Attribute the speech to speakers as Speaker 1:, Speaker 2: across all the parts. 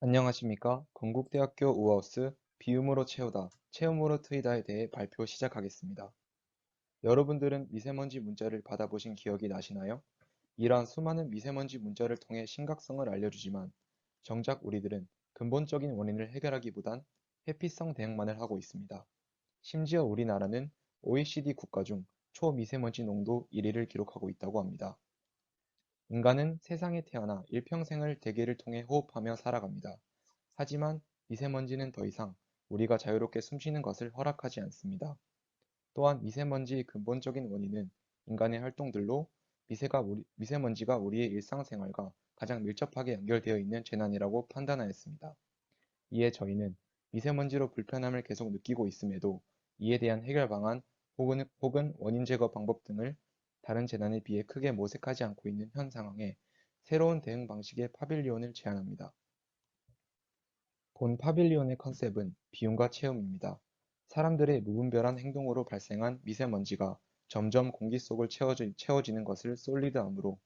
Speaker 1: 안녕하십니까? 건국대학교 우하우스 비움으로 채우다, 체험으로 트이다에 대해 발표 시작하겠습니다. 여러분들은 미세먼지 문자를 받아보신 기억이 나시나요? 이러한 수많은 미세먼지 문자를 통해 심각성을 알려주지만 정작 우리들은 근본적인 원인을 해결하기보단 회피성 대응만을 하고 있습니다. 심지어 우리나라는 OECD 국가 중 초미세먼지 농도 1위를 기록하고 있다고 합니다. 인간은 세상에 태어나 일평생을 대기를 통해 호흡하며 살아갑니다. 하지만 미세먼지는 더 이상 우리가 자유롭게 숨쉬는 것을 허락하지 않습니다. 또한 미세먼지의 근본적인 원인은 인간의 활동들로 미세먼지가 우리의 일상생활과 가장 밀접하게 연결되어 있는 재난이라고 판단하였습니다. 이에 저희는 미세먼지로 불편함을 계속 느끼고 있음에도 이에 대한 해결 방안 혹은 원인 제거 방법 등을 다른 재난에 비해 크게 모색하지 않고 있는 현 상황에 새로운 대응 방식의 파빌리온을 제안합니다. 본 파빌리온의 컨셉은 비움과 체험입니다. 사람들의 무분별한 행동으로 발생한 미세먼지가 점점 공기 속을 채워지는 것을 솔리드함으로,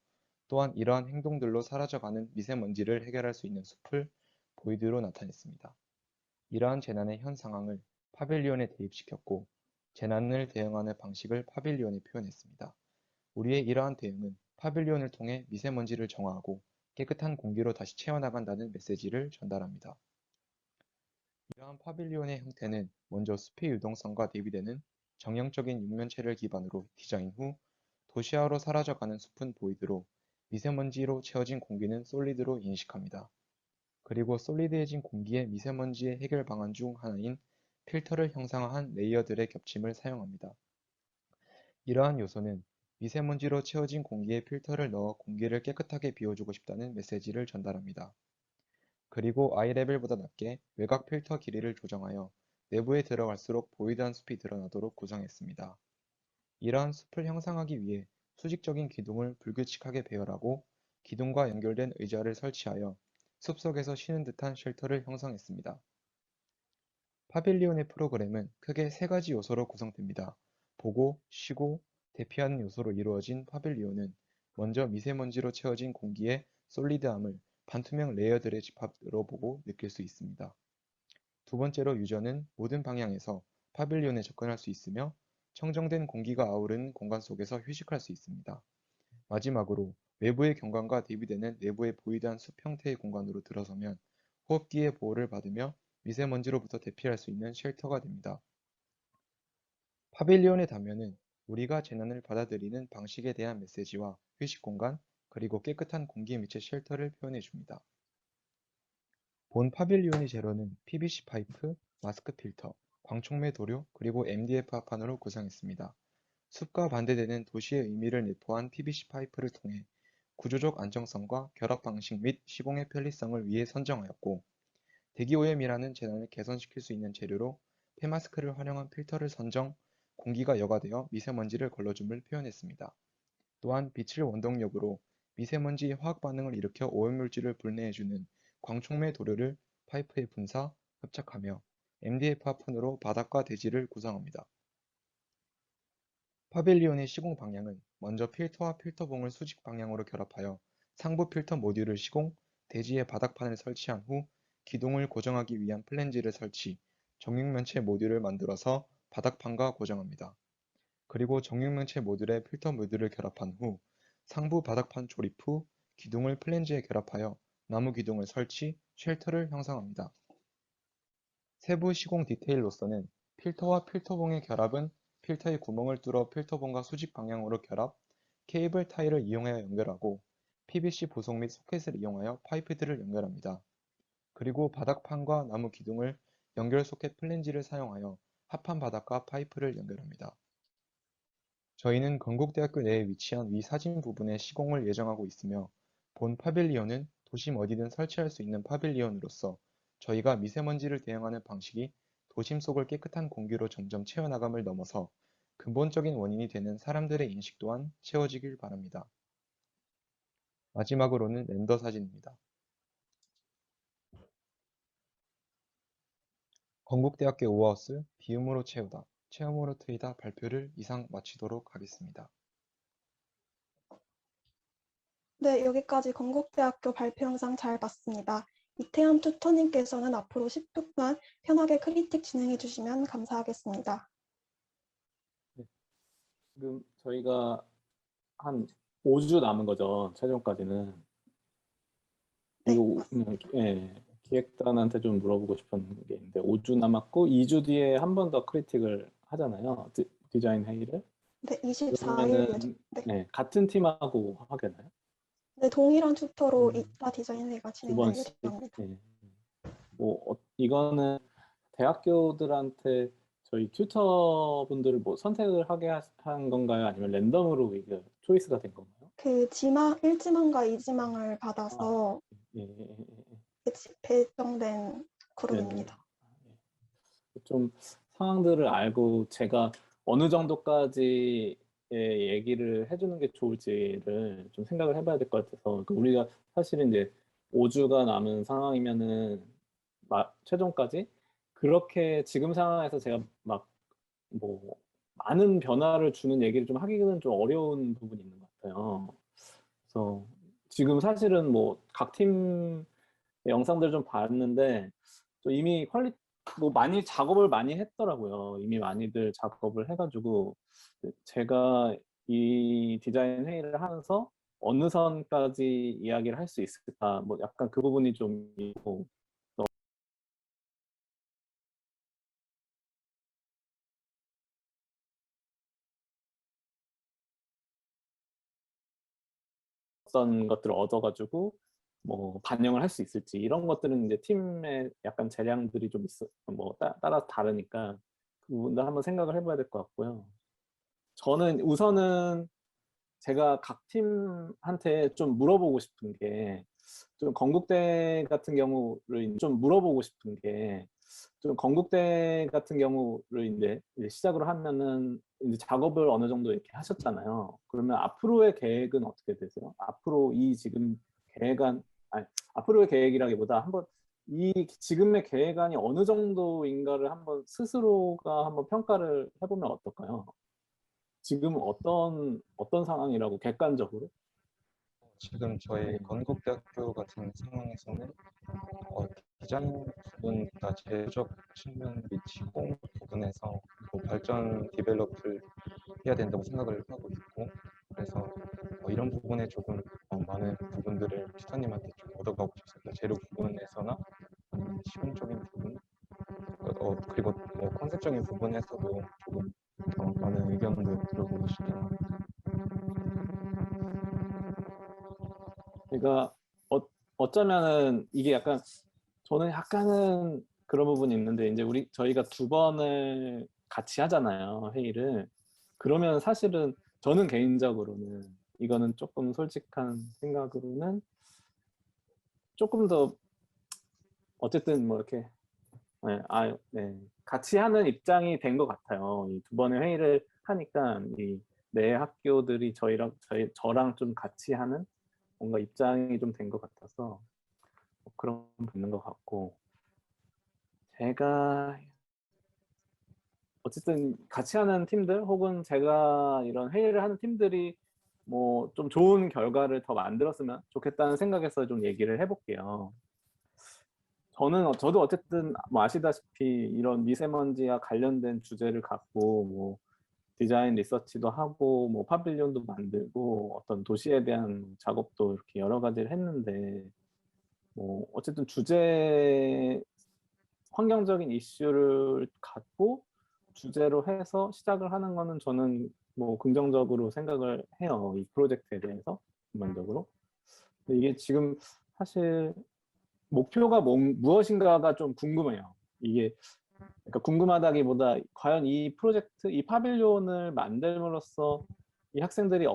Speaker 1: 또한 이러한 행동들로 사라져가는 미세먼지를 해결할 수 있는 숲을 보이드로 나타냈습니다. 이러한 재난의 현 상황을 파빌리온에 대입시켰고, 재난을 대응하는 방식을 파빌리온에 표현했습니다. 우리의 이러한 대응은 파빌리온을 통해 미세먼지를 정화하고 깨끗한 공기로 다시 채워나간다는 메시지를 전달합니다. 이러한 파빌리온의 형태는 먼저 숲의 유동성과 대비되는 정형적인 육면체를 기반으로 디자인 후 도시화로 사라져가는 숲은 보이드로, 미세먼지로 채워진 공기는 솔리드로 인식합니다. 그리고 솔리드해진 공기의 미세먼지의 해결 방안 중 하나인 필터를 형상화한 레이어들의 겹침을 사용합니다. 이러한 요소는 미세먼지로 채워진 공기에 필터를 넣어 공기를 깨끗하게 비워주고 싶다는 메시지를 전달합니다. 그리고 아이레벨보다 낮게 외곽 필터 길이를 조정하여 내부에 들어갈수록 보이드한 숲이 드러나도록 구성했습니다. 이러한 숲을 형상하기 위해 수직적인 기둥을 불규칙하게 배열하고 기둥과 연결된 의자를 설치하여 숲속에서 쉬는 듯한 쉘터를 형성했습니다. 파빌리온의 프로그램은 크게 세 가지 요소로 구성됩니다. 보고, 쉬고, 대피하는 요소로 이루어진 파빌리온은 먼저 미세먼지로 채워진 공기의 솔리드함을 반투명 레이어들의 집합으로 보고 느낄 수 있습니다. 두 번째로 유저는 모든 방향에서 파빌리온에 접근할 수 있으며 청정된 공기가 아우르는 공간 속에서 휴식할 수 있습니다. 마지막으로 외부의 경관과 대비되는 내부의 보이드한 숲 형태의 공간으로 들어서면 호흡기의 보호를 받으며 미세먼지로부터 대피할 수 있는 쉘터가 됩니다. 파빌리온의 단면은 우리가 재난을 받아들이는 방식에 대한 메시지와 휴식 공간, 그리고 깨끗한 공기 밑의 쉘터를 표현해 줍니다. 본 파빌리온의 재료는 PVC 파이프, 마스크 필터, 광촉매 도료, 그리고 MDF 합판으로 구성했습니다. 숲과 반대되는 도시의 의미를 내포한 PVC 파이프를 통해 구조적 안정성과 결합 방식 및 시공의 편리성을 위해 선정하였고, 대기오염이라는 재난을 개선시킬 수 있는 재료로 폐마스크를 활용한 필터를 선정, 공기가 여과되어 미세먼지를 걸러줌을 표현했습니다. 또한 빛을 원동력으로 미세먼지의 화학 반응을 일으켜 오염물질을 분해해주는 광촉매 도료를 파이프에 분사, 흡착하며 MDF 합판으로 바닥과 대지를 구성합니다. 파빌리온의 시공 방향은 먼저 필터와 필터봉을 수직 방향으로 결합하여 상부 필터 모듈을 시공, 대지에 바닥판을 설치한 후 기둥을 고정하기 위한 플랜지를 설치, 정육면체 모듈을 만들어서 바닥판과 고정합니다. 그리고 정육면체 모듈에 필터 모듈을 결합한 후 상부 바닥판 조립 후 기둥을 플랜지에 결합하여 나무 기둥을 설치, 쉘터를 형성합니다. 세부 시공 디테일로서는 필터와 필터봉의 결합은 필터의 구멍을 뚫어 필터봉과 수직 방향으로 결합, 케이블 타이를 이용하여 연결하고 PVC 보석 및 소켓을 이용하여 파이프들을 연결합니다. 그리고 바닥판과 나무 기둥을 연결 소켓 플랜지를 사용하여 합판 바닥과 파이프를 연결합니다. 저희는 건국대학교 내에 위치한 위 사진 부분의 시공을 예정하고 있으며, 본 파빌리온은 도심 어디든 설치할 수 있는 파빌리온으로서 저희가 미세먼지를 대응하는 방식이 도심 속을 깨끗한 공기로 점점 채워나감을 넘어서 근본적인 원인이 되는 사람들의 인식 또한 채워지길 바랍니다. 마지막으로는 렌더 사진입니다. 건국대학교 오하우스 비움으로 채우다, 체험으로 트이다 발표를 이상 마치도록 하겠습니다.
Speaker 2: 네, 여기까지 건국대학교 발표 영상 잘 봤습니다. 이태현 튜터님께서는 앞으로 10분간 편하게 크리틱 진행해 주시면 감사하겠습니다.
Speaker 3: 네. 지금 저희가 한 5주 남은 거죠. 최종까지는.
Speaker 2: 네,
Speaker 3: 이거 예, 기획단한테 좀 물어보고 싶은 게 있는데 5주 남았고 2주 뒤에 한 번 더 크리틱을 하잖아요. 디자인 회의를.
Speaker 2: 네, 24일 예정.
Speaker 3: 그러면은
Speaker 2: 네.
Speaker 3: 네, 같은 팀하고 하겠나요?
Speaker 2: 네, 동일한 튜터로 2차 디자인회가
Speaker 3: 두
Speaker 2: 진행될
Speaker 3: 번씩.
Speaker 2: 예정입니다.
Speaker 3: 예. 이거는 대학교들한테 저희 튜터분들을 뭐 선택을 하게 한 건가요? 아니면 랜덤으로 이게 초이스가 된 건가요?
Speaker 2: 그 지망 1지망과 2지망을 받아서
Speaker 3: 예, 예, 예, 예.
Speaker 2: 배정된
Speaker 3: 네네.
Speaker 2: 그룹입니다.
Speaker 3: 좀 상황들을 알고 제가 어느 정도까지의 얘기를 해주는 게 좋을지를 좀 생각을 해봐야 될 것 같아서 그러니까 우리가 사실은 이제 5주가 남은 상황이면은 최종까지 그렇게 지금 상황에서 제가 막 뭐 많은 변화를 주는 얘기를 좀 하기는 좀 어려운 부분이 있는 것 같아요. 그래서 지금 사실은 뭐 각 팀 영상들 좀 봤는데 또 이미 뭐 많이 작업을 많이 했더라고요. 이미 많이들 작업을 해가지고 제가 이 디자인 회의를 하면서 어느 선까지 이야기를 할 수 있을까 뭐 약간 그 부분이 좀 있고 어떤 것들을 얻어가지고 뭐 반영을 할 수 있을지 이런 것들은 이제 팀의 약간 재량들이 좀 있어 뭐 따라서 다르니까 그 부분도 한번 생각을 해봐야 될 것 같고요. 저는 우선은 제가 각 팀한테 좀 물어보고 싶은 게 좀 건국대 같은 경우를 좀 물어보고 싶은 게 좀 건국대 같은 경우를 이제 시작으로 하면은 이제 작업을 어느 정도 이렇게 하셨잖아요. 그러면 앞으로의 계획은 어떻게 되세요? 앞으로 이 지금 계획안 아니 앞으로의 계획이라기보다 한번 이 지금의 계획안이 어느 정도인가를 한번 스스로가 한번 평가를 해보면 어떨까요? 지금 어떤 상황이라고 객관적으로?
Speaker 1: 지금 저희
Speaker 3: 네.
Speaker 1: 건국대학교 같은 상황에서는 디자인 부분보다 제조적 측면 및 시공 부분에서 뭐 발전 디벨롭을 해야 된다고 생각을 하고 있고, 그래서 이런 부분에 조금 많은 부분들을 튜터님한테 좀 얻어가고 싶습니다. 재료 부분에서나 아니면 시공적인 부분, 그리고 뭐 컨셉적인 부분에서도 조금 더 많은 의견을 들어보고 싶긴
Speaker 3: 그러니까 어쩌면은 이게 약간 저는 약간은 그런 부분이 있는데 이제 저희가 2번을 같이 하잖아요, 회의를. 그러면 사실은 저는 개인적으로는 이거는 조금 솔직한 생각으로는 조금 더 어쨌든 뭐 이렇게 같이 하는 입장이 된 것 같아요. 이 2번의 회의를 하니까 내 학교들이 저랑 좀 같이 하는 뭔가 입장이 좀 된 것 같아서 그런 거 있는 것 같고 제가 어쨌든 같이 하는 팀들 혹은 제가 이런 회의를 하는 팀들이 뭐 좀 좋은 결과를 더 만들었으면 좋겠다는 생각에서 좀 얘기를 해볼게요. 저도 어쨌든 뭐 아시다시피 이런 미세먼지와 관련된 주제를 갖고 뭐 디자인 리서치도 하고 뭐 파빌리온도 만들고 어떤 도시에 대한 작업도 이렇게 여러 가지를 했는데 뭐 어쨌든 환경적인 이슈를 갖고 주제로 해서 시작을 하는 거는 저는 뭐 긍정적으로 생각을 해요. 이 프로젝트에 대해서 전반적으로. 근데 이게 지금 사실 목표가 무엇인가가 좀 궁금해요. 이게 그러니까 궁금하다기보다 과연 이 프로젝트, 이 파빌리온을 만들므로써 이 학생들이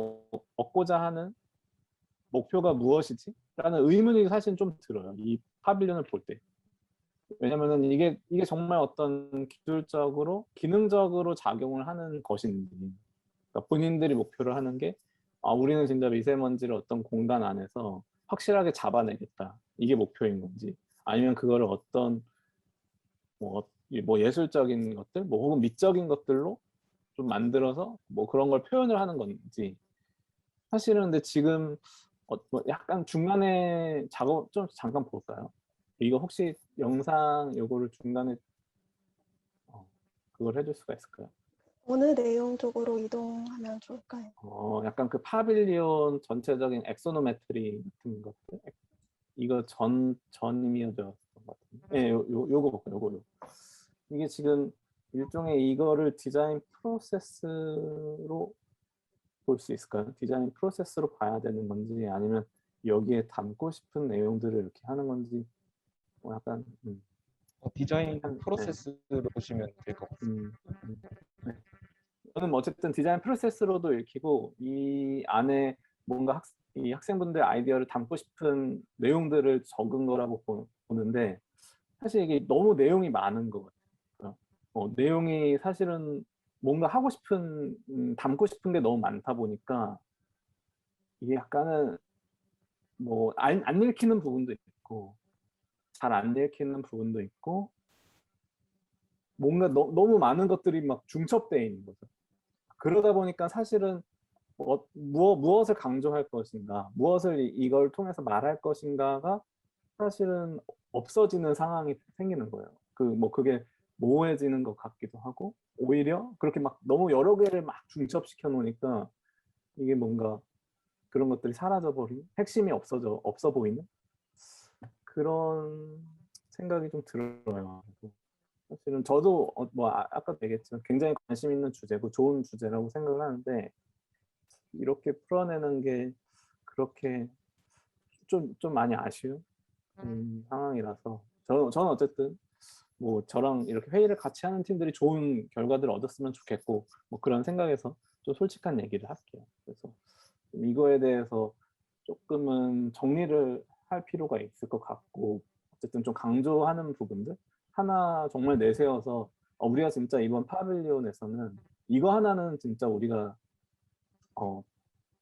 Speaker 3: 얻고자 하는 목표가 무엇이지? 라는 의문이 사실 좀 들어요. 이 파빌리온을 볼 때. 왜냐면은 이게 정말 어떤 기술적으로, 기능적으로 작용을 하는 것인지. 그러니까 본인들이 목표를 하는 게, 우리는 진짜 미세먼지를 어떤 공간 안에서 확실하게 잡아내겠다. 이게 목표인 건지. 아니면 그거를 어떤 뭐 예술적인 것들, 뭐 혹은 미적인 것들로 좀 만들어서 뭐 그런 걸 표현을 하는 건지. 사실은 근데 지금 뭐 약간 중간에 작업 좀 잠깐 볼까요? 이거 혹시 영상 요거를 중간에 그걸 해줄 수가 있을까요?
Speaker 2: 어느 내용 쪽으로 이동하면 좋을까요?
Speaker 3: 약간 그 파빌리온 전체적인 엑소노메트리 같은 것들, 이거 전임이어졌던 것 같은데, 예, 요거. 이게 지금 일종의 이거를 디자인 프로세스로 볼 수 있을까요? 디자인 프로세스로 봐야 되는 건지, 아니면 여기에 담고 싶은 내용들을 이렇게 하는 건지, 약간
Speaker 1: 디자인
Speaker 3: 네.
Speaker 1: 프로세스로 보시면 될 것 같습니다.
Speaker 3: 네. 저는 뭐 어쨌든 디자인 프로세스로도 읽히고, 이 안에 뭔가 이 학생분들 아이디어를 담고 싶은 내용들을 적은 거라고 보는데, 사실 이게 너무 내용이 많은 것 같아요. 내용이 사실은 뭔가 하고 싶은 담고 싶은 게 너무 많다 보니까 이게 약간은 뭐 안 읽히는 부분도 있고, 잘 안 읽히는 부분도 있고, 뭔가 너무 많은 것들이 막 중첩되어 있는 거죠. 그러다 보니까 사실은 무엇을 강조할 것인가, 무엇을 이걸 통해서 말할 것인가가 사실은 없어지는 상황이 생기는 거예요. 그게 모호해지는 것 같기도 하고, 오히려 그렇게 막 너무 여러 개를 막 중첩시켜 놓으니까 이게 뭔가 그런 것들이 사라져버린, 핵심이 없어 보이는 그런 생각이 좀 들어요. 사실은 저도 뭐 아까도 얘기했지만 굉장히 관심 있는 주제고 좋은 주제라고 생각을 하는데, 이렇게 풀어내는 게 그렇게 좀 많이 아쉬운 상황이라서, 저는 어쨌든 뭐 저랑 이렇게 회의를 같이 하는 팀들이 좋은 결과들을 얻었으면 좋겠고, 뭐 그런 생각에서 좀 솔직한 얘기를 할게요. 그래서 이거에 대해서 조금은 정리를 할 필요가 있을 것 같고, 어쨌든 좀 강조하는 부분들 하나 정말 내세워서, 우리가 진짜 이번 파빌리온에서는 이거 하나는 진짜 우리가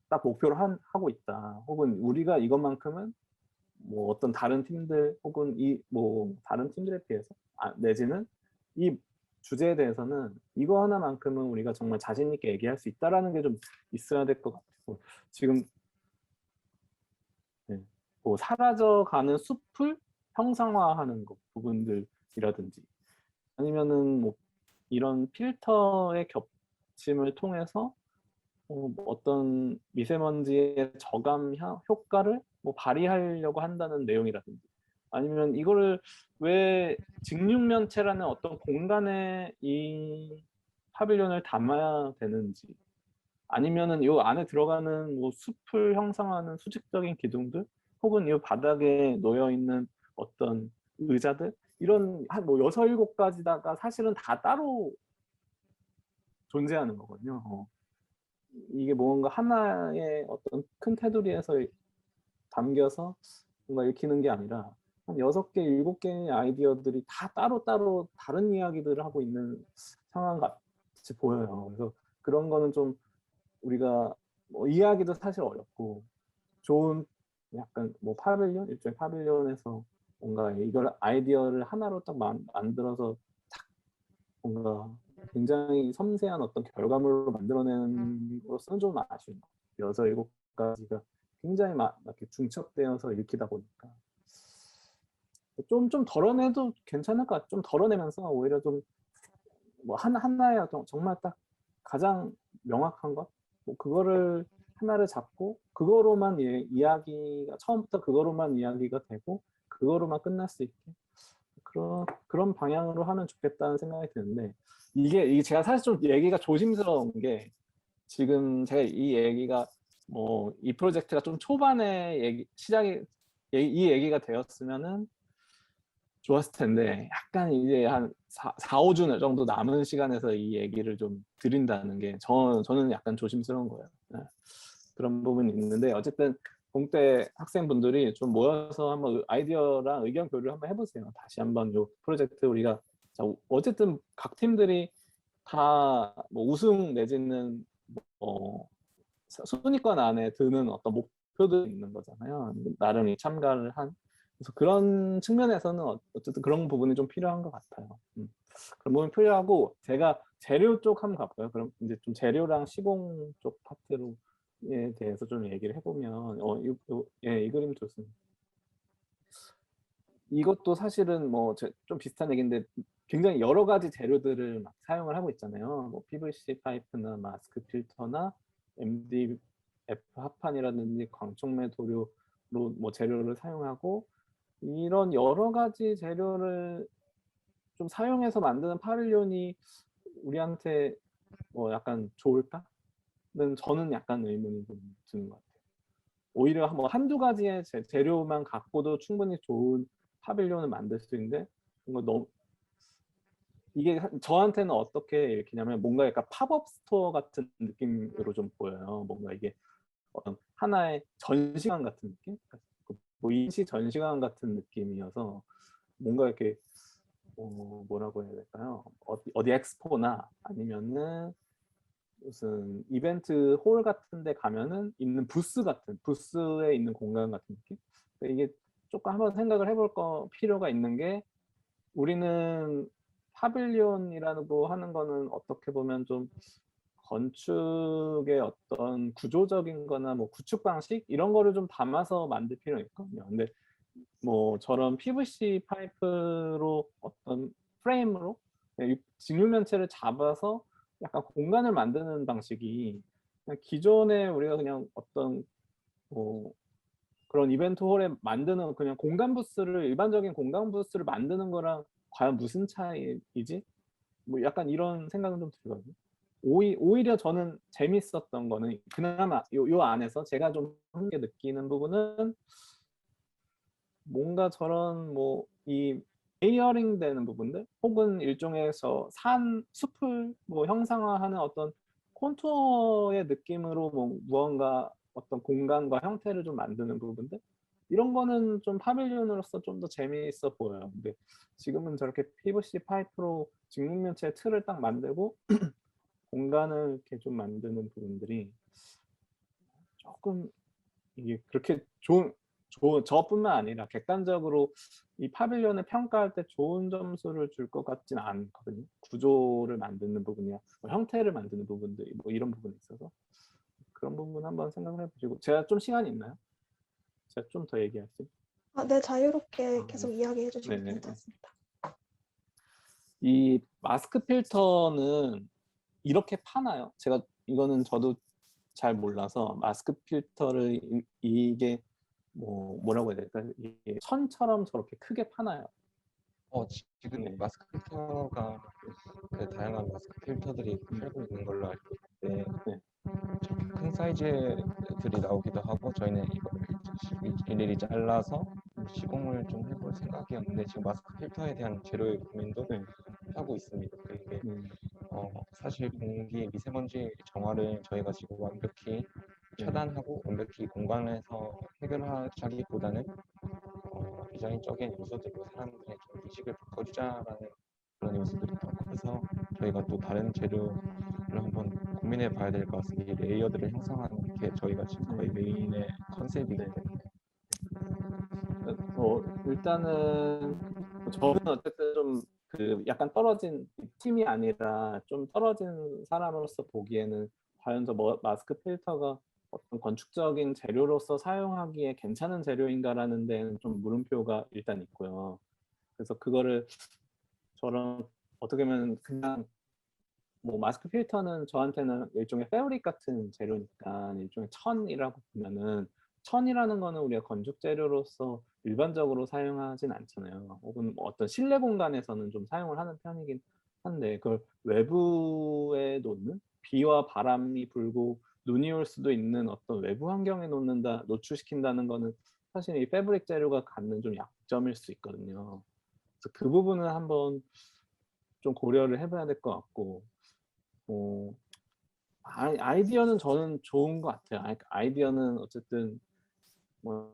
Speaker 3: 딱 목표로 하고 있다, 혹은 우리가 이것만큼은 뭐 어떤 다른 팀들 혹은 뭐 다른 팀들에 비해서 내지는 이 주제에 대해서는 이거 하나만큼은 우리가 정말 자신 있게 얘기할 수 있다라는 게 좀 있어야 될 것 같아서, 지금 네, 뭐 사라져가는 숲을 형상화하는 부분들이라든지, 아니면은 뭐 이런 필터의 겹침을 통해서 뭐 어떤 미세먼지의 저감 효과를 뭐 발휘하려고 한다는 내용이라든지, 아니면 이거를 왜 직육면체라는 어떤 공간에 이 파빌리온을 담아야 되는지, 아니면은 이 안에 들어가는 뭐 숲을 형상하는 수직적인 기둥들, 혹은 이 바닥에 놓여 있는 어떤 의자들, 이런 한 뭐 6, 7가지다가 사실은 다 따로 존재하는 거거든요. 이게 뭔가 하나의 어떤 큰 테두리에서 담겨서 뭔가 읽히는 게 아니라 한 6개, 7개의 아이디어들이 다 따로따로 다른 이야기들을 하고 있는 상황 같이 보여요. 그래서 그런 거는 좀 우리가 뭐 이해하기도 사실 어렵고, 좋은 약간 뭐 파빌리온, 일종의 파빌리온에서 뭔가 이걸 아이디어를 하나로 딱 만들어서 딱 뭔가 굉장히 섬세한 어떤 결과물로 만들어내는 것은 좀 아쉬운 것 같아요. 6, 7가지가 굉장히 이렇게 중첩되어서 읽히다 보니까 좀 덜어내도 괜찮을 것 같아요. 좀 덜어내면서 오히려 좀 뭐 하나의 정말 딱 가장 명확한 것, 뭐 그거를 하나를 잡고 그거로만 이야기가 처음부터 그거로만 이야기가 되고 그거로만 끝날 수 있게 그런 방향으로 하면 좋겠다는 생각이 드는데, 이게 제가 사실 좀 얘기가 조심스러운 게, 지금 제가 이 얘기가 뭐 이 프로젝트가 좀 초반에 이 얘기가 되었으면은 좋았을 텐데, 약간 이제 한 4-5주 정도 남은 시간에서 이 얘기를 좀 드린다는 게 저는 약간 조심스러운 거예요. 네. 그런 부분이 있는데, 어쨌든 공대 학생분들이 좀 모여서 한번 아이디어랑 의견 교류를 한번 해보세요. 다시 한번 이 프로젝트 우리가 어쨌든 각 팀들이 다 뭐 우승 내지는 순위권 안에 드는 어떤 목표도 있는 거잖아요. 나름의 참가를 한. 그래서 그런 측면에서는 어쨌든 그런 부분이 좀 필요한 것 같아요. 그런 부분이 필요하고, 제가 재료 쪽 한번 가볼까요? 그럼 이제 좀 재료랑 시공 쪽 파트로에 대해서 좀 얘기를 해보면, 이 그림 좋습니다. 이것도 사실은 뭐 좀 비슷한 얘기인데 굉장히 여러 가지 재료들을 막 사용을 하고 있잖아요. 뭐 PVC 파이프나 마스크 필터나 MDF 합판이라든지 광촉매 도료로 뭐 재료를 사용하고 이런 여러 가지 재료를 좀 사용해서 만드는 파빌리온이 우리한테 뭐 약간 좋을까?는 저는 약간 의문이 좀 드는 것 같아요. 오히려 뭐 한두 가지의 재료만 갖고도 충분히 좋은 파빌리온을 만들 수 있는데 뭔가 너무 이게 저한테는 어떻게 읽히냐면 뭔가 약간 팝업 스토어 같은 느낌으로 좀 보여요. 뭔가 이게 어떤 하나의 전시관 같은 느낌? 뭐 인시 전시관 같은 느낌이어서 뭔가 이렇게 뭐라고 해야 될까요? 어디 엑스포나 아니면은 무슨 이벤트 홀 같은 데 가면은 있는 부스에 있는 공간 같은 느낌? 이게 조금 한번 생각을 해볼 필요가 있는 게 우리는 파빌리온이라는 거 하는 거는 어떻게 보면 좀 건축의 어떤 구조적인 거나 뭐 구축 방식 이런 거를 좀 담아서 만들 필요가 있거든요. 근데 뭐 저런 PVC 파이프로 어떤 프레임으로 직육면체를 잡아서 약간 공간을 만드는 방식이 그냥 기존에 우리가 그냥 어떤 뭐 그런 이벤트 홀에 만드는 그냥 공간 부스를 일반적인 공간 부스를 만드는 거랑 과연 무슨 차이이지? 뭐 약간 이런 생각은 좀 들거든요. 오히려 저는 재밌었던 거는 그나마 요 안에서 제가 좀 흥미롭게 느끼는 부분은 뭔가 저런 뭐 이 레이어링 되는 부분들 혹은 일종에서 숲을 뭐 형상화하는 어떤 콘투어의 느낌으로 뭐 무언가 어떤 공간과 형태를 좀 만드는 부분들 이런 거는 좀 파빌리온으로서 좀 더 재미있어 보여요. 근데 지금은 저렇게 PVC 파이프로 직육면체 틀을 딱 만들고 공간을 이렇게 좀 만드는 부분들이 조금 이게 그렇게 좋은 저뿐만 아니라 객관적으로 이 파빌리온을 평가할 때 좋은 점수를 줄 것 같지는 않거든요. 구조를 만드는 부분이나 뭐 형태를 만드는 부분들 뭐 이런 부분에 있어서 그런 부분 한번 생각을 해보시고 제가 좀 시간이 있나요? 제가 좀 더 얘기할 수 있어요?
Speaker 2: 네, 자유롭게
Speaker 3: 네.
Speaker 2: 계속 이야기해 주셔도
Speaker 3: 네네.
Speaker 2: 괜찮습니다.
Speaker 3: 이 마스크 필터는 이렇게 파나요? 제가 이거는 저도 잘 몰라서 마스크 필터를 이게 뭐라고 해야 될까요? 이게 천처럼 저렇게 크게 파나요?
Speaker 1: 지금
Speaker 3: 네.
Speaker 1: 마스크 필터가 그 다양한 마스크 필터들이 팔고 있는 걸로 알고 있는데
Speaker 3: 네.
Speaker 1: 저렇게 큰 사이즈들이 나오기도 하고 저희는 이걸 일일이 잘라서 시공을 좀 해볼 생각이었는데 지금 마스크 필터에 대한 재료의 고민도
Speaker 3: 네.
Speaker 1: 하고 있습니다. 그게
Speaker 3: 네.
Speaker 1: 사실 공기 미세먼지 정화를 저희가 지금 완벽히
Speaker 3: 네.
Speaker 1: 차단하고 완벽히 공간에서 해결하자기보다는 디자인적인 요소들로 사람들의 좀 인식을 바꿔주자라는 그런 요소들이 더 커서 저희가 또 다른 재료를 한번 고민해 봐야 될 것 같습니다. 이 레이어드를 형성하는 게 저희가 지금 거의 메인의 컨셉이기
Speaker 3: 네.
Speaker 1: 때문에.
Speaker 3: 일단은 저는 어쨌든 좀 그 약간 떨어진 팀이 아니라 좀 떨어진 사람으로서 보기에는 과연 저 마스크 필터가 어떤 건축적인 재료로서 사용하기에 괜찮은 재료인가라는 데는 좀 물음표가 일단 있고요. 그래서 그거를 저런 어떻게 보면 그냥 뭐 마스크 필터는 저한테는 일종의 패브릭 같은 재료니까 일종의 천이라고 보면은 천이라는 거는 우리가 건축 재료로서 일반적으로 사용하진 않잖아요. 혹은 뭐 어떤 실내 공간에서는 좀 사용을 하는 편이긴 한데 그걸 외부에 놓는 비와 바람이 불고 눈이 올 수도 있는 어떤 외부 환경에 노출시킨다는 거는 사실 이 패브릭 재료가 갖는 좀 약점일 수 있거든요. 그래서 그 부분은 한번 좀 고려를 해봐야 될 것 같고 어, 아이디어는 저는 좋은 것 같아요. 아이디어는 어쨌든 뭐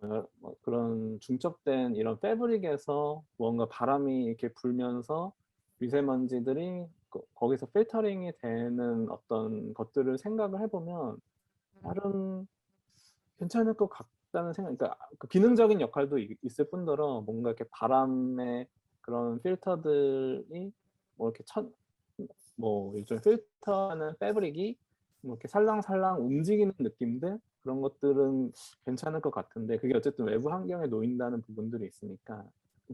Speaker 3: 그런 중첩된 이런 패브릭에서 뭔가 바람이 이렇게 불면서 미세먼지들이 거기서 필터링이 되는 어떤 것들을 생각을 해보면 나름 괜찮을 것 같다는 생각. 그러니까 그 기능적인 역할도 있을 뿐더러 뭔가 이렇게 바람의 그런 필터들이 뭐 이렇게 뭐 일종의 필터하는 패브릭이 뭐 이렇게 살랑살랑 움직이는 느낌들 그런 것들은 괜찮을 것 같은데 그게 어쨌든 외부 환경에 놓인다는 부분들이 있으니까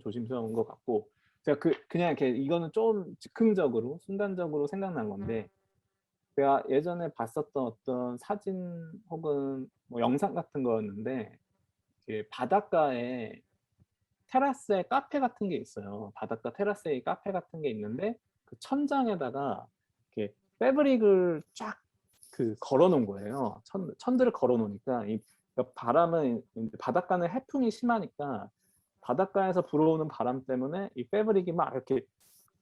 Speaker 3: 조심스러운 것 같고, 제가 그냥 이렇게 이거는 좀 즉흥적으로 순간적으로 생각난 건데, 제가 예전에 봤었던 어떤 사진 혹은 뭐 영상 같은 거였는데, 이렇게 바닷가에 테라스에 카페 같은 게 있어요. 바닷가 테라스에 카페 같은 게 있는데, 그 천장에다가 이렇게 패브릭을 쫙 걸어 놓은 거예요. 천들을 걸어 놓으니까 이 바람은 이제 바닷가는 해풍이 심하니까 바닷가에서 불어오는 바람 때문에 이 패브릭이 막 이렇게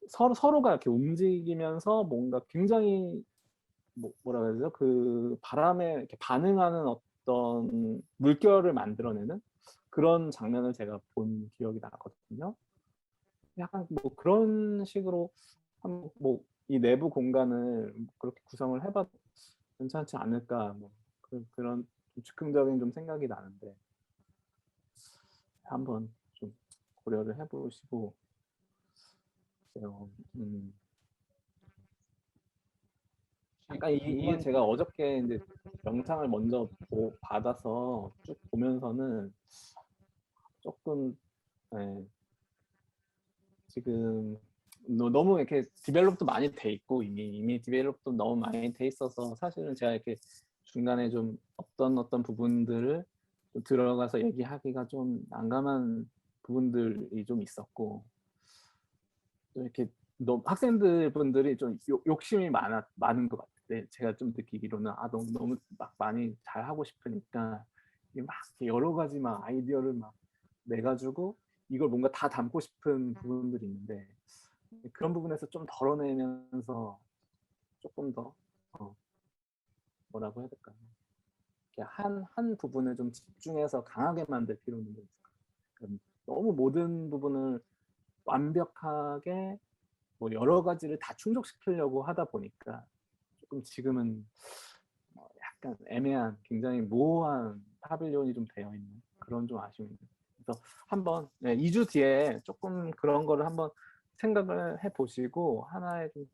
Speaker 3: 서로가 이렇게 움직이면서 뭔가 굉장히 뭐라 그래야 되죠? 그 바람에 이렇게 반응하는 어떤 물결을 만들어내는 그런 장면을 제가 본 기억이 나거든요. 약간 뭐 그런 식으로 뭐 이 내부 공간을 그렇게 구성을 해봐도 괜찮지 않을까, 뭐 그런 좀 즉흥적인 좀 생각이 나는데 한번 좀 고려를 해보시고 글쎄요. 약간 이게
Speaker 1: 궁금한
Speaker 3: 제가 어저께 이제 영상을 먼저 받아서 쭉 보면서는 조금, 예, 지금 너무 이렇게 디벨롭도 많이 돼 있고 이미 디벨롭도 너무 많이 돼 있어서 사실은 제가 이렇게 중간에 좀 어떤 부분들을 좀 들어가서 얘기하기가 좀 난감한 부분들이 좀 있었고, 좀 이렇게 학생들 분들이 좀 욕심이 많은 것 같은데, 제가 좀 느끼기로는 너무 막 많이 잘 하고 싶으니까 막 여러 가지 막 아이디어를 막 내가지고 이걸 뭔가 다 담고 싶은 부분들이 있는데, 그런 부분에서 좀 덜어내면서 조금 더 뭐라고 해야 될까요? 한 부분을 좀 집중해서 강하게 만들 필요는 있을 것 같아요. 너무 모든 부분을 완벽하게 뭐 여러 가지를 다 충족시키려고 하다 보니까 조금 지금은 약간 애매한, 굉장히 모호한 파빌리온이 좀 되어 있는 그런 좀 아쉬움입니다. 그래서 한번 2주 뒤에 조금 그런 거를 한번 생각을 해보시고 하나에 좀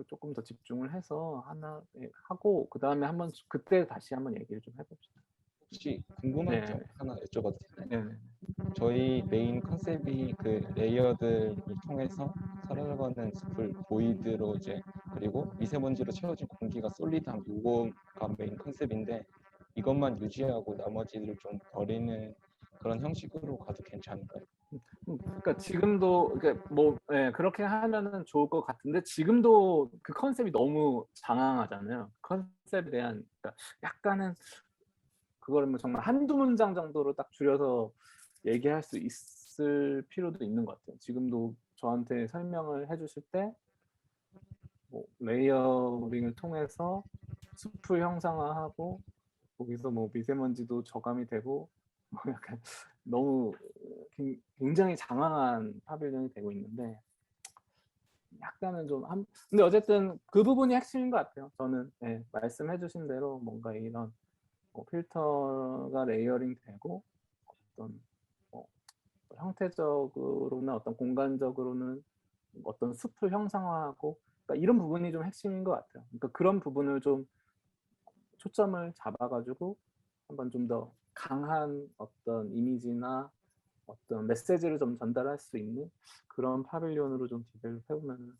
Speaker 3: 조금 더 집중을 해서 하나 하고, 그 다음에 한번 그때 다시 한번 얘기를 좀 해봅시다.
Speaker 1: 혹시 궁금한
Speaker 3: 네,
Speaker 1: 점 하나 여쭤봐도 되나요?
Speaker 3: 네,
Speaker 1: 저희 메인 컨셉이 그 레이어들을 통해서 살아가는 숲을 보이드로 이제 그리고 미세먼지로 채워진 공기가 솔리드한 요거가 메인 컨셉인데 이것만 유지하고 나머지를 좀 버리는 그런 형식으로 가도 괜찮을까요?
Speaker 3: 그러니까 지금도 뭐 그렇게 하면은 좋을 것 같은데, 지금도 그 컨셉이 너무 장황하잖아요. 컨셉에 대한, 그러니까 약간은 그걸 뭐 정말 한두 문장 정도로 딱 줄여서 얘기할 수 있을 필요도 있는 것 같아요. 지금도 저한테 설명을 해주실 때 뭐 레이어링을 통해서 숲을 형상화하고 거기서 뭐 미세먼지도 저감이 되고 뭐 약간 너무 굉장히 장황한 파빌리언이 되고 있는데, 약간은 좀 근데 어쨌든 그 부분이 핵심인 것 같아요. 저는 말씀해주신 대로 뭔가 이런 뭐 필터가 레이어링 되고 어떤 뭐 형태적으로나 어떤 공간적으로는 어떤 숲을 형상화하고, 그러니까 이런 부분이 좀 핵심인 것 같아요. 그러니까 그런 부분을 좀 초점을 잡아가지고 한번 좀 더 강한 어떤 이미지나 어떤 메시지를 좀 전달할 수 있는 그런 파빌리온으로 좀 디벨롭 해보면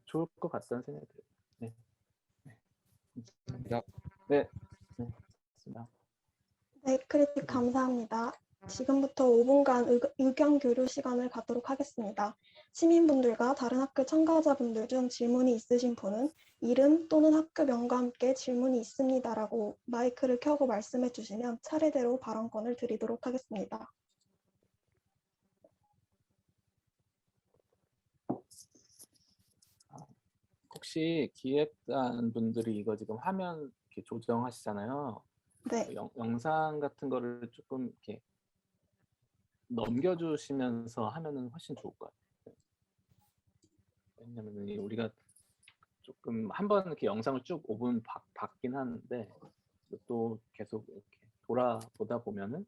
Speaker 3: 좋을 것 같다는 생각이 들어요. 네,
Speaker 1: 감사합니다.
Speaker 3: 네, 네, 맞습니다.
Speaker 2: 네, 크리틱 감사합니다. 지금부터 5분간 의견 교류 시간을 갖도록 하겠습니다. 시민분들과 다른 학교 참가자분들 중 질문이 있으신 분은 이름 또는 학교명과 함께 질문이 있습니다라고 마이크를 켜고 말씀해 주시면 차례대로 발언권을 드리도록 하겠습니다.
Speaker 3: 혹시 기획단 분들이 이거 지금 화면 이렇게 조정하시잖아요.
Speaker 2: 네,
Speaker 3: 영상 같은 거를 조금 이렇게 넘겨주시면서 하면은 훨씬 좋을 것 같아요. 왜냐면 우리가 조금 한번 이렇게 영상을 쭉 5분 봤긴 하는데 또 계속 이렇게 돌아보다 보면은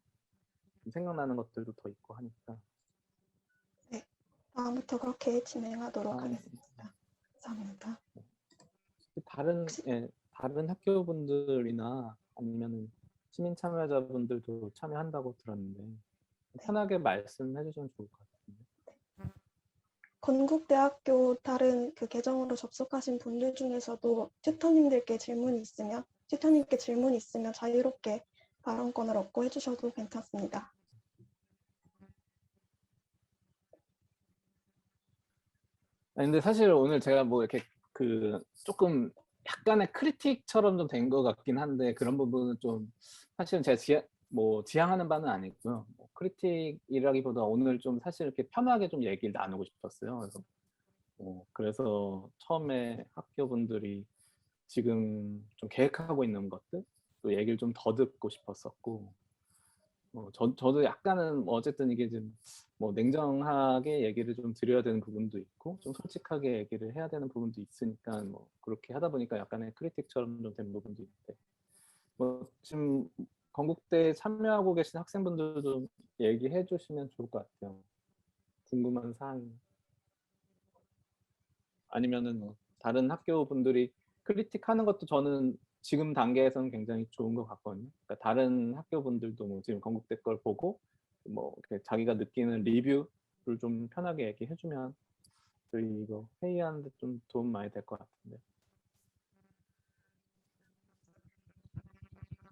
Speaker 3: 생각나는 것들도 더 있고 하니까.
Speaker 2: 네, 다음부터 그렇게 진행하도록
Speaker 3: 아,
Speaker 2: 하겠습니다. 감사합니다. 혹시
Speaker 3: 다른 학교분들이나 아니면 시민 참여자분들도 참여한다고 들었는데 편하게 말씀해 주시면 좋을 것 같은데.
Speaker 2: 건국대학교 다른 그 계정으로 접속하신 분들 중에서도 튜터님께 질문이 있으면 자유롭게 발언권을 얻고 해주셔도 괜찮습니다.
Speaker 3: 근데 사실 오늘 제가 뭐 이렇게 그 조금 약간의 크리틱처럼 좀 된 것 같긴 한데 그런 부분은 좀 사실은 제가 지향하는 바는 아니고요. 뭐 크리틱이라기보다 오늘 좀 사실 이렇게 편하게 좀 얘기를 나누고 싶었어요. 그래서 처음에 학교분들이 지금 좀 계획하고 있는 것들 또 얘기를 좀 더 듣고 싶었었고 저도 약간은 어쨌든 이게 좀 냉정하게 얘기를 좀 드려야 되는 부분도 있고 좀 솔직하게 얘기를 해야 되는 부분도 있으니까 그렇게 하다 보니까 약간의 크리틱처럼 좀 된 부분도 있는데 지금 건국대에 참여하고 계신 학생분들도 좀 얘기해 주시면 좋을 것 같아요. 궁금한 사항이 아니면은 다른 학교 분들이 크리틱하는 것도 저는 지금 단계에서는 굉장히 좋은 것 같거든요. 그러니까 다른 학교 분들도 지금 건국대 걸 보고 이렇게 자기가 느끼는 리뷰를 좀 편하게 얘기해주면 저희 이거 회의하는데 좀 도움 많이 될 것 같은데.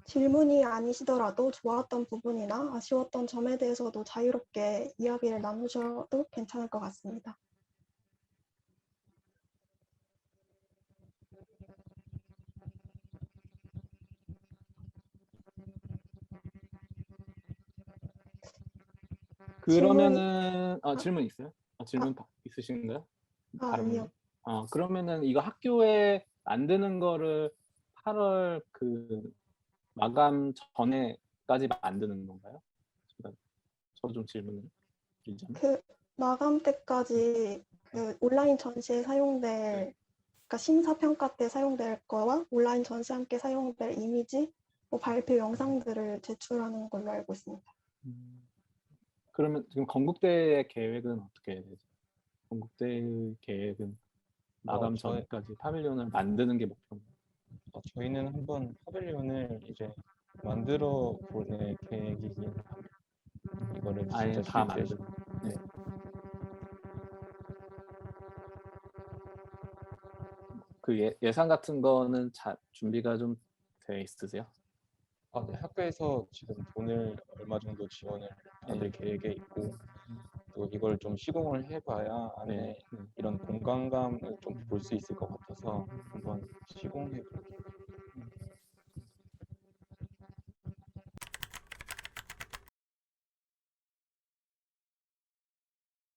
Speaker 2: 질문이 아니시더라도 좋았던 부분이나 아쉬웠던 점에 대해서도 자유롭게 이야기를 나누셔도 괜찮을 것 같습니다.
Speaker 3: 그러면은 질문 있어요? 질문 있으신가요? 다른
Speaker 2: 아니요.
Speaker 3: 분들? 그러면은 이거 학교에 만드는 거를 8월 마감 전에까지 만드는 건가요? 저도 좀 질문을 드리자면.
Speaker 2: 그 마감 때까지 그 온라인 전시에 사용될, 그러니까 심사평가 때 사용될 거와 온라인 전시와 함께 사용될 이미지, 발표 영상들을 제출하는 걸로 알고 있습니다.
Speaker 3: 그러면 지금 건국대의 계획은 어떻게 해야 되죠? 건국대의 계획은 마감 전까지 파빌리온을 만드는 게 목표인가요?
Speaker 1: 저희는 한번 파빌리온을 이제 만들어 볼 계획이긴 합니다. 이거를
Speaker 3: 아예
Speaker 1: 진짜
Speaker 3: 다
Speaker 1: 실제
Speaker 3: 만들고.
Speaker 1: 네.
Speaker 3: 그 예산 같은 거는 준비가 좀 돼 있으세요?
Speaker 1: 네, 학교에서 지금 돈을 얼마 정도 지원을 받을 계획에 있고 또 이걸 좀 시공을 해봐야 안에 이런 공간감을 좀 볼 수 있을 것 같아서 한번 시공해 볼게요.